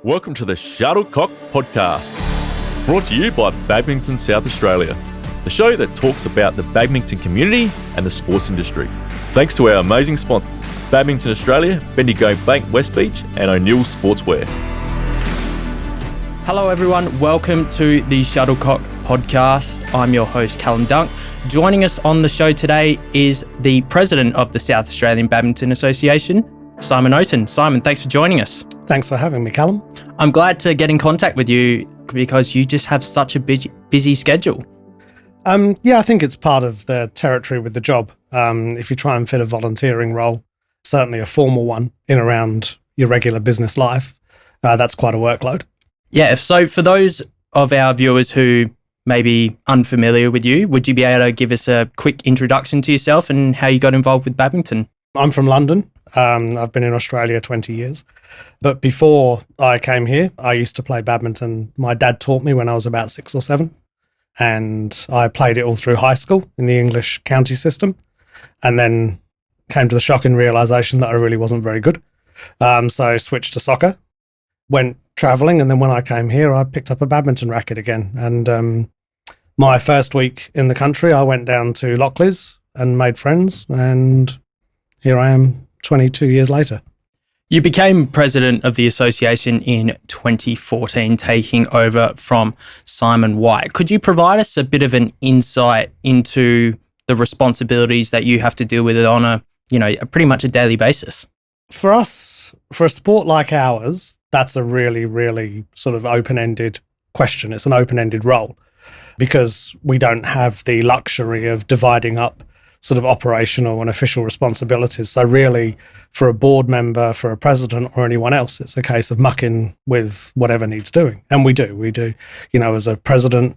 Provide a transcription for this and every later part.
Welcome to the Shuttlecock podcast, brought to you by Badminton South Australia, the show that talks about the badminton community and the sports industry. Thanks to our amazing sponsors, Badminton Australia, Bendigo Bank West Beach and O'Neill Sportswear. Hello everyone, welcome to the Shuttlecock podcast. I'm your host, Callum Dunk. Joining us on the show today is the president of the South Australian Badminton Association, Simon Oaten. Simon, thanks for joining us. Thanks for having me, Callum. I'm glad to get in contact with you because you just have such a busy schedule. I think it's part of the territory with the job. If you try and fit a volunteering role, certainly a formal one, in around your regular business life, that's quite a workload. Yeah, so for those of our viewers who may be unfamiliar with you, would you be able to give us a quick introduction to yourself and how you got involved with badminton? I'm from London. I've been in Australia 20 years. But before I came here, I used to play badminton. My dad taught me when I was about 6 or 7. And I played it all through high school in the English county system. And then came to the shocking realisation that I really wasn't very good. So I switched to soccer, went travelling. And then when I came here, I picked up a badminton racket again. And my first week in the country, I went down to Lockleys and made friends. And here I am 22 years later. You became president of the association in 2014, taking over from Simon White. Could you provide us a bit of an insight into the responsibilities that you have to deal with it on a pretty much a daily basis? For us, for a sport like ours, that's a really, really sort of open-ended question. It's an open-ended role because we don't have the luxury of dividing up sort of operational and official responsibilities. So really, for a board member, for a president or anyone else, it's a case of mucking with whatever needs doing. And we do. As a president,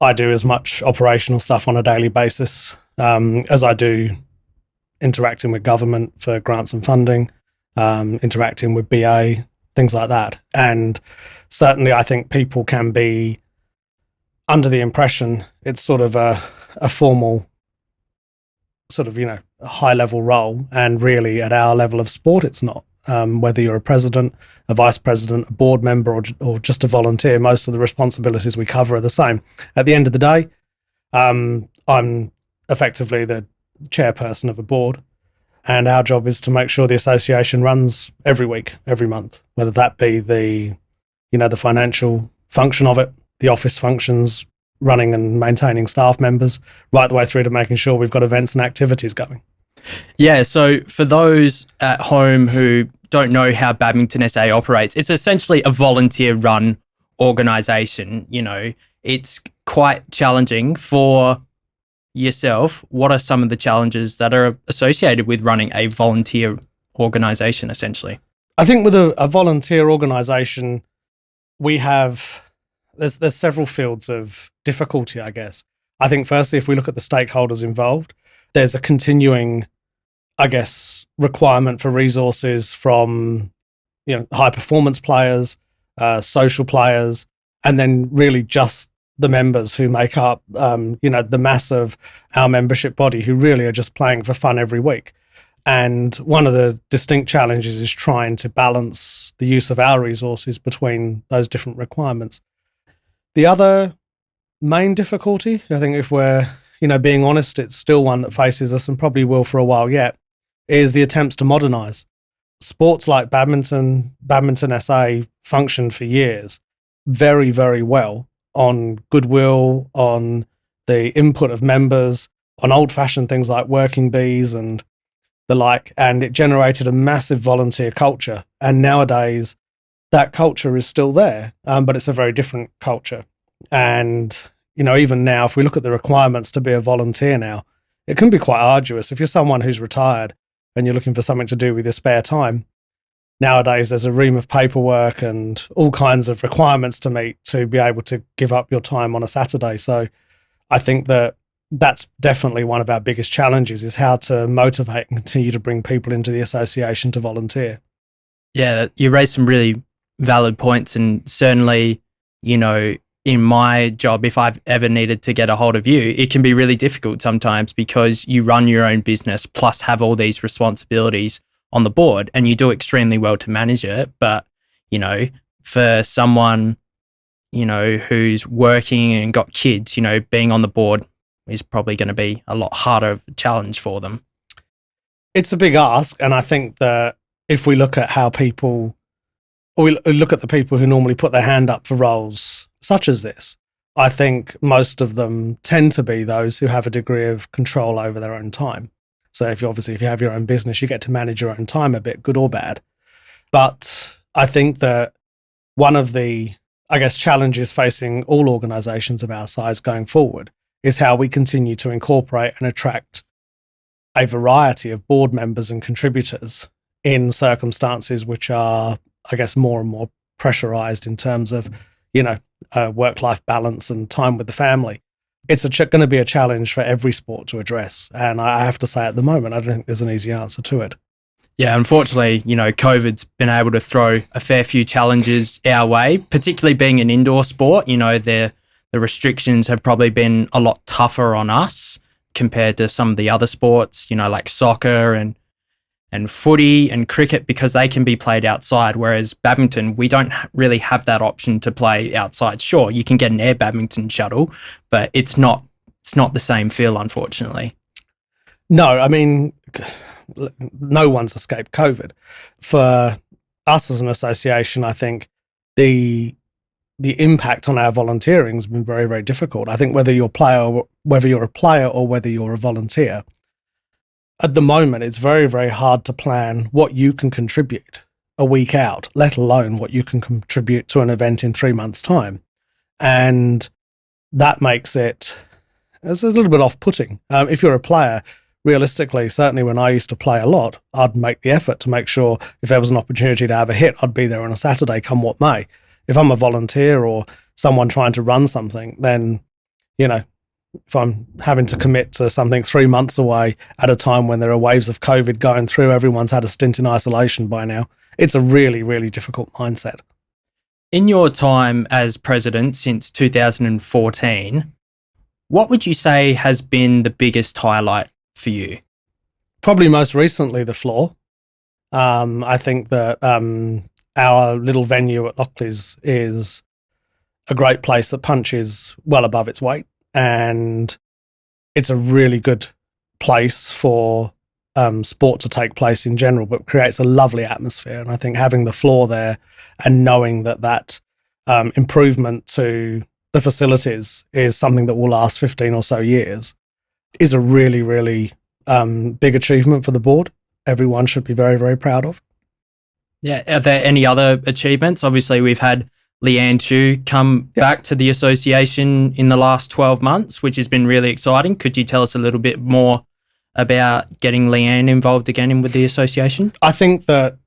I do as much operational stuff on a daily basis as I do interacting with government for grants and funding, interacting with BA, things like that. And certainly I think people can be under the impression it's sort of a formal sort of, a high level role. And really at our level of sport, it's not. Whether you're a president, a vice president, a board member, or just a volunteer, most of the responsibilities we cover are the same. At the end of the day, I'm effectively the chairperson of a board, and our job is to make sure the association runs every week, every month, whether that be the financial function of it, the office functions, running and maintaining staff members, right the way through to making sure we've got events and activities going. Yeah, so for those at home who don't know how Badminton SA operates, it's essentially a volunteer-run organisation. It's quite challenging for yourself. What are some of the challenges that are associated with running a volunteer organisation, essentially? I think with a volunteer organisation, we have... There's several fields of difficulty, I guess. I think firstly, if we look at the stakeholders involved, there's a continuing, requirement for resources from, high performance players, social players, and then really just the members who make up, the mass of our membership body who really are just playing for fun every week. And one of the distinct challenges is trying to balance the use of our resources between those different requirements. The other main difficulty, I think if we're, being honest, it's still one that faces us and probably will for a while yet, is the attempts to modernise. Sports like Badminton SA functioned for years very, very well on goodwill, on the input of members, on old-fashioned things like working bees and the like, and it generated a massive volunteer culture. And nowadays, that culture is still there, but it's a very different culture. And, even now, if we look at the requirements to be a volunteer now, it can be quite arduous. If you're someone who's retired and you're looking for something to do with your spare time, nowadays there's a ream of paperwork and all kinds of requirements to meet to be able to give up your time on a Saturday. So I think that's definitely one of our biggest challenges, is how to motivate and continue to bring people into the association to volunteer. Yeah, you raised some really valid points, and certainly, in my job, if I've ever needed to get a hold of you, it can be really difficult sometimes because you run your own business plus have all these responsibilities on the board, and you do extremely well to manage it. But, for someone, who's working and got kids, being on the board is probably going to be a lot harder of a challenge for them. It's a big ask, and I think that if we look at we look at the people who normally put their hand up for roles such as this, I think most of them tend to be those who have a degree of control over their own time. So if you have your own business, you get to manage your own time a bit, good or bad. But I think that one of the, challenges facing all organisations of our size going forward is how we continue to incorporate and attract a variety of board members and contributors in circumstances which are, more and more pressurised in terms of, work-life balance and time with the family. It's going to be a challenge for every sport to address. And I have to say at the moment, I don't think there's an easy answer to it. Yeah, unfortunately, COVID's been able to throw a fair few challenges our way, particularly being an indoor sport. The restrictions have probably been a lot tougher on us compared to some of the other sports, like soccer and footy and cricket, because they can be played outside, whereas badminton, we don't really have that option to play outside. Sure, you can get an air badminton shuttle, but it's not the same feel, unfortunately. No, no one's escaped COVID. For us as an association, I think the impact on our volunteering has been very, very difficult. I think whether you're a player or whether you're a volunteer, at the moment, it's very, very hard to plan what you can contribute a week out, let alone what you can contribute to an event in 3 months' time. And that makes it's a little bit off-putting. If you're a player, realistically, certainly when I used to play a lot, I'd make the effort to make sure if there was an opportunity to have a hit, I'd be there on a Saturday, come what may. If I'm a volunteer or someone trying to run something, then, if I'm having to commit to something 3 months away at a time when there are waves of COVID going through, everyone's had a stint in isolation by now, it's a really, really difficult mindset. In your time as president since 2014, what would you say has been the biggest highlight for you? Probably most recently, the floor. I think that our little venue at Lockleys is a great place that punches well above its weight. And it's a really good place for sport to take place in general, but creates a lovely atmosphere. And I think having the floor there and knowing that improvement to the facilities is something that will last 15 or so years is a really, really big achievement for the board. Everyone should be very, very proud of. Yeah. Are there any other achievements? Obviously, we've had Leanne Chu come back to the association in the last 12 months, which has been really exciting. Could you tell us a little bit more about getting Leanne involved again with the association? I think that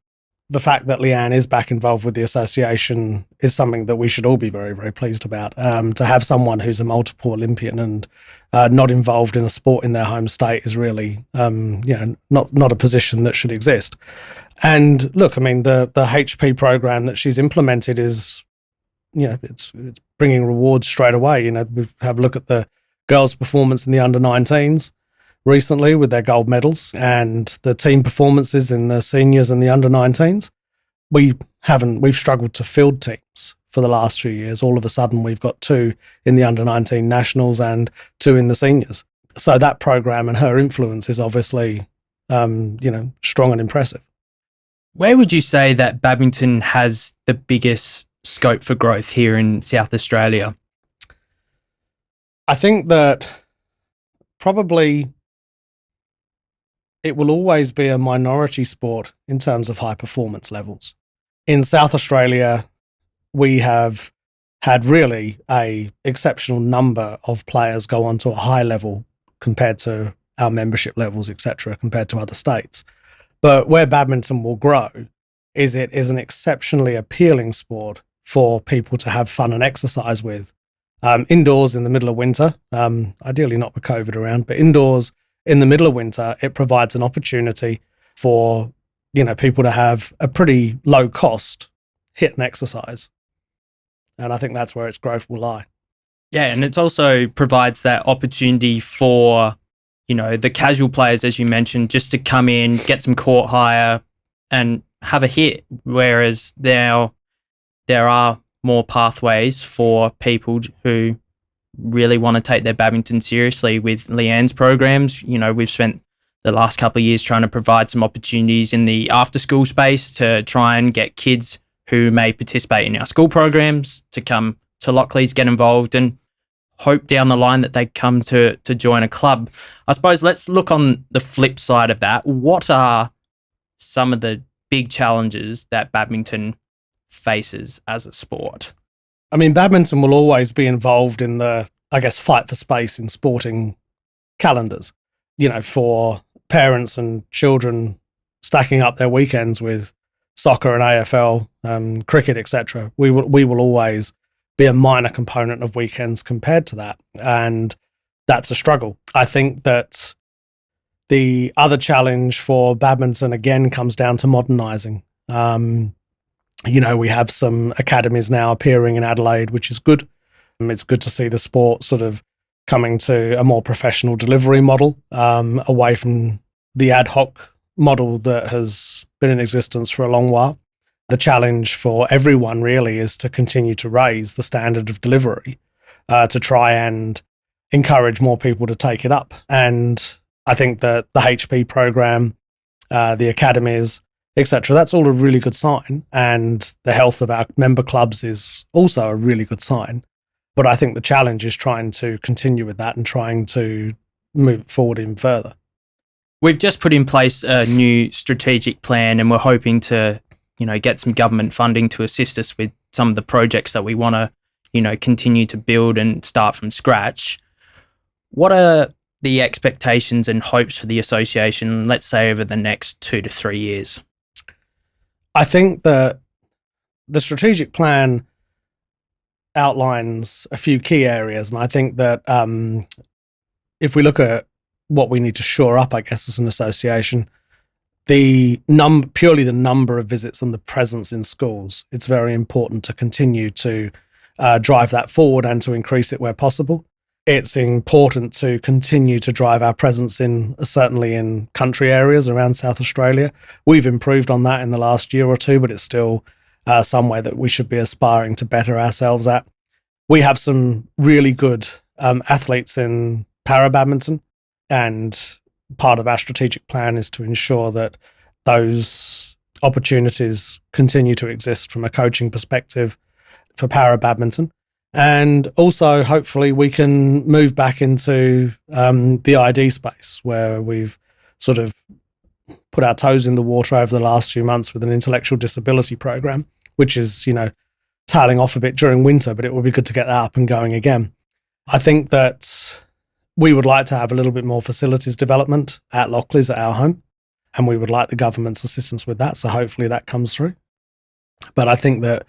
the fact that Leanne is back involved with the association is something that we should all be very, very pleased about. To have someone who's a multiple Olympian and not involved in a sport in their home state is really, not a position that should exist. And look, the HP program that she's implemented is, it's bringing rewards straight away. We have a look at the girls' performance in the under-19s recently with their gold medals and the team performances in the seniors and the under-19s. We've struggled to field teams for the last few years. All of a sudden, we've got 2 in the under-19 nationals and 2 in the seniors. So that program and her influence is obviously, strong and impressive. Where would you say that badminton has the biggest scope for growth here in South Australia? I think that probably it will always be a minority sport in terms of high performance levels. In South Australia, we have had really a exceptional number of players go on to a high level compared to our membership levels, etc., compared to other states. But where badminton will grow is it is an exceptionally appealing sport for people to have fun and exercise with. Indoors in the middle of winter, ideally not with COVID around, but indoors in the middle of winter, it provides an opportunity for, people to have a pretty low cost hit and exercise. And I think that's where its growth will lie. Yeah, and it also provides that opportunity for, the casual players, as you mentioned, just to come in, get some court hire and have a hit. Whereas now there are more pathways for people who really want to take their badminton seriously. With Leanne's programs, we've spent the last couple of years trying to provide some opportunities in the after-school space to try and get kids who may participate in our school programs to come to Lockleys, get involved, and hope down the line that they come to join a club. I suppose let's look on the flip side of that. What are some of the big challenges that badminton faces as a sport? I mean, badminton will always be involved in the, fight for space in sporting calendars, for parents and children stacking up their weekends with soccer and AFL, cricket, etc. We will always be a minor component of weekends compared to that. And that's a struggle. I think that the other challenge for badminton, again, comes down to modernising. We have some academies now appearing in Adelaide, which is good. It's good to see the sport sort of coming to a more professional delivery model, away from the ad hoc model that has been in existence for a long while. The challenge for everyone really is to continue to raise the standard of delivery, to try and encourage more people to take it up. And I think that the HP program, the academies, etc., that's all a really good sign. And the health of our member clubs is also a really good sign. But I think the challenge is trying to continue with that and trying to move it forward even further. We've just put in place a new strategic plan, and we're hoping to, get some government funding to assist us with some of the projects that we want to, continue to build and start from scratch. What are the expectations and hopes for the association, let's say, over the next 2 to 3 years? I think that the strategic plan outlines a few key areas, and I think that if we look at what we need to shore up, as an association, purely the number of visits and the presence in schools, it's very important to continue to drive that forward and to increase it where possible. It's important to continue to drive our presence certainly in country areas around South Australia. We've improved on that in the last year or two, but it's still somewhere that we should be aspiring to better ourselves at. We have some really good athletes in para badminton, and part of our strategic plan is to ensure that those opportunities continue to exist from a coaching perspective for para badminton. And also, hopefully, we can move back into the ID space, where we've sort of put our toes in the water over the last few months with an intellectual disability program, which is, tailing off a bit during winter, but it would be good to get that up and going again. I think that we would like to have a little bit more facilities development at Lockleys, at our home, and we would like the government's assistance with that. So hopefully that comes through. But I think that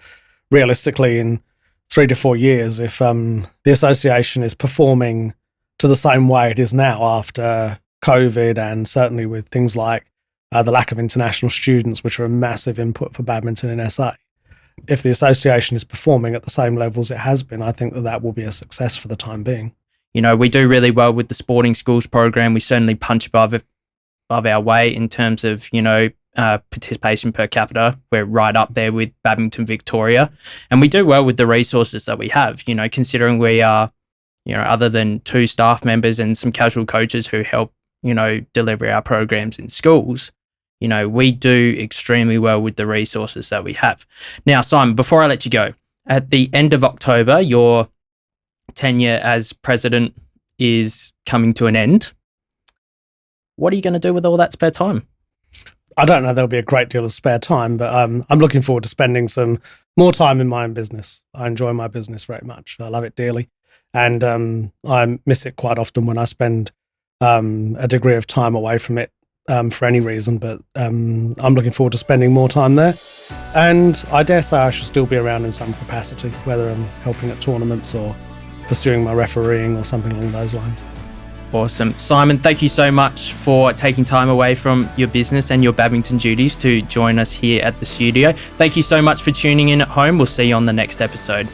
realistically, in 3 to 4 years, if the association is performing to the same way it is now after COVID, and certainly with things like the lack of international students, which are a massive input for badminton in SA, if the association is performing at the same levels it has been, I think that will be a success for the time being. We do really well with the sporting schools program. We certainly punch above our weight in terms of, participation per capita. We're right up there with Badminton Victoria, and we do well with the resources that we have, considering we are, other than 2 staff members and some casual coaches who help, deliver our programs in schools, we do extremely well with the resources that we have. Now, Simon, before I let you go, at the end of October, your tenure as president is coming to an end. What are you going to do with all that spare time? I don't know, there'll be a great deal of spare time, but I'm looking forward to spending some more time in my own business. I enjoy my business very much. I love it dearly. And I miss it quite often when I spend a degree of time away from it for any reason. But I'm looking forward to spending more time there. And I dare say I should still be around in some capacity, whether I'm helping at tournaments or pursuing my refereeing or something along those lines. Awesome. Simon, thank you so much for taking time away from your business and your badminton duties to join us here at the studio. Thank you so much for tuning in at home. We'll see you on the next episode.